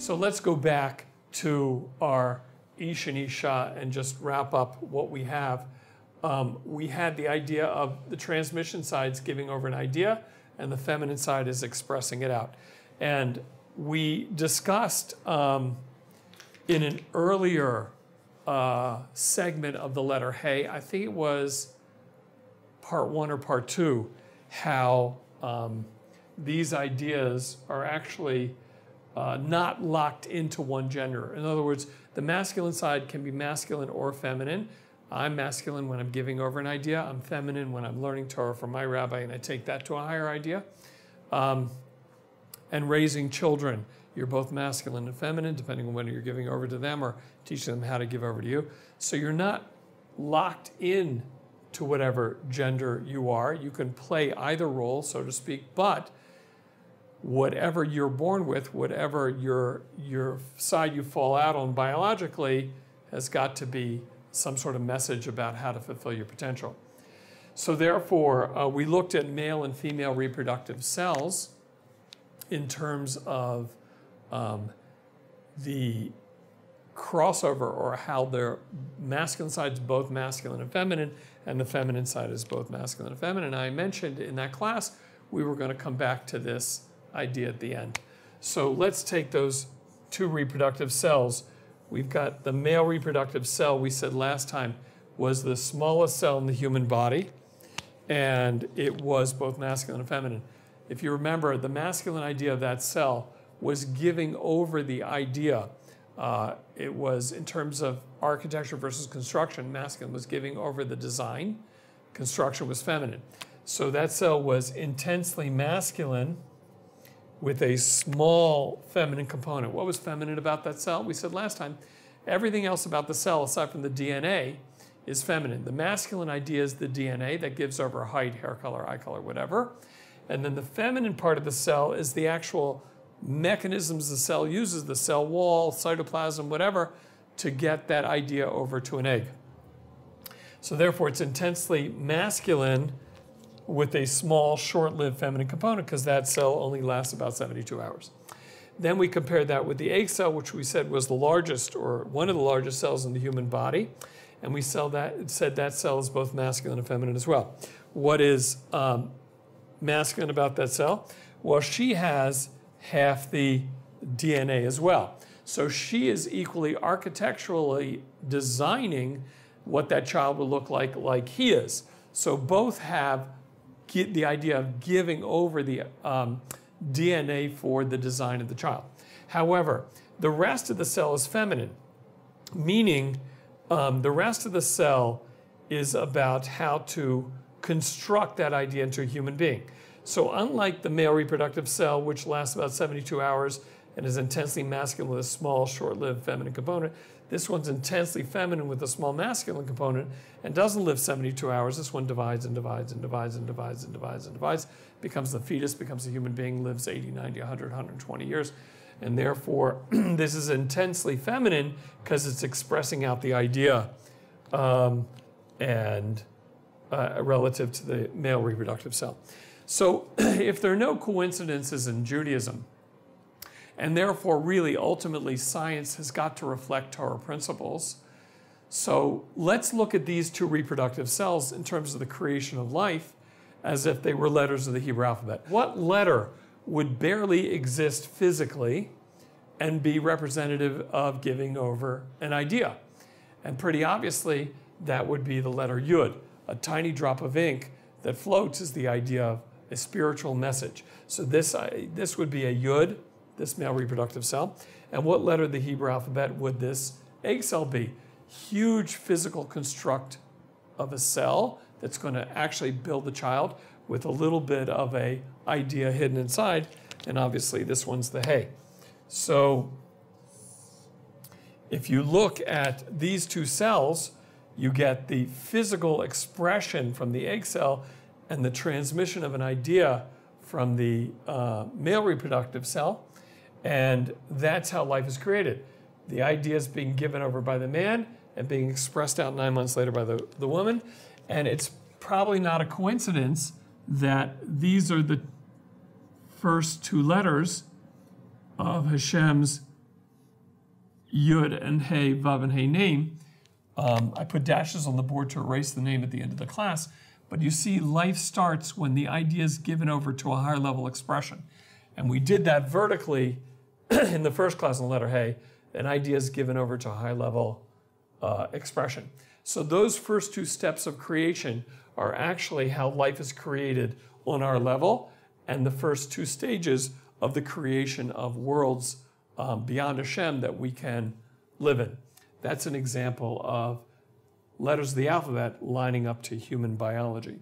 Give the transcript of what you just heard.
So let's go back to our Ish and Isha and just wrap up what we have. We had the idea of the transmission side's giving over an idea, and the feminine side is expressing it out. And we discussed in an earlier segment of the letter Hey, I think it was part 1 or part 2, how these ideas are actually not locked into one gender. In other words, the masculine side can be masculine or feminine. I'm masculine when I'm giving over an idea. I'm feminine when I'm learning Torah from my rabbi and I take that to a higher idea. And raising children, you're both masculine and feminine, depending on whether you're giving over to them or teaching them how to give over to you. So you're not locked in to whatever gender you are. You can play either role, so to speak, but whatever you're born with, whatever your side you fall out on biologically, has got to be some sort of message about how to fulfill your potential. So therefore, we looked at male and female reproductive cells in terms of the crossover, or how their masculine side is both masculine and feminine, and the feminine side is both masculine and feminine. I mentioned in that class we were going to come back to this idea at the end. So let's take those two reproductive cells. We've got the male reproductive cell, we said last time, was the smallest cell in the human body, and it was both masculine and feminine. If you remember, the masculine idea of that cell was giving over the idea. It was, in terms of architecture versus construction, masculine was giving over the design, construction was feminine. So that cell was intensely masculine with a small feminine component. What was feminine about that cell? We said last time, everything else about the cell, aside from the DNA, is feminine. The masculine idea is the DNA that gives over height, hair color, eye color, whatever. And then the feminine part of the cell is the actual mechanisms the cell uses, the cell wall, cytoplasm, whatever, to get that idea over to an egg. So therefore, it's intensely masculine with a small, short-lived feminine component, because that cell only lasts about 72 hours. Then we compared that with the egg cell, which we said was the largest, or one of the largest cells in the human body. And we said that cell is both masculine and feminine as well. What is masculine about that cell? Well, she has half the DNA as well. So she is equally architecturally designing what that child will look like he is. So both have the idea of giving over the DNA for the design of the child. However, the rest of the cell is feminine, meaning the rest of the cell is about how to construct that idea into a human being. So unlike the male reproductive cell, which lasts about 72 hours and is intensely masculine with a small, short-lived feminine component, this one's intensely feminine with a small masculine component and doesn't live 72 hours. This one divides and divides and divides and divides and divides and divides, becomes the fetus, becomes a human being, lives 80, 90, 100, 120 years. And therefore, this is intensely feminine because it's expressing out the idea relative to the male reproductive cell. So if there are no coincidences in Judaism, and therefore really ultimately science has got to reflect Torah principles, so let's look at these two reproductive cells in terms of the creation of life as if they were letters of the Hebrew alphabet. What letter would barely exist physically and be representative of giving over an idea? And pretty obviously that would be the letter Yud. A tiny drop of ink that floats is the idea of a spiritual message. So this would be a Yud, this male reproductive cell. And what letter of the Hebrew alphabet would this egg cell be? Huge physical construct of a cell that's going to actually build the child with a little bit of a idea hidden inside. And obviously this one's the Hey. So if you look at these two cells, you get the physical expression from the egg cell and the transmission of an idea from the male reproductive cell. And that's how life is created. The idea is being given over by the man and being expressed out 9 months later by the woman. And it's probably not a coincidence that these are the first two letters of Hashem's Yud and Hey, Vav and Hey name. I put dashes on the board to erase the name at the end of the class, but you see life starts when the idea is given over to a higher level expression. And we did that vertically in the first class on letter Hey, an idea is given over to a high level expression. So those first two steps of creation are actually how life is created on our level, and the first two stages of the creation of worlds beyond Hashem that we can live in. That's an example of letters of the alphabet lining up to human biology.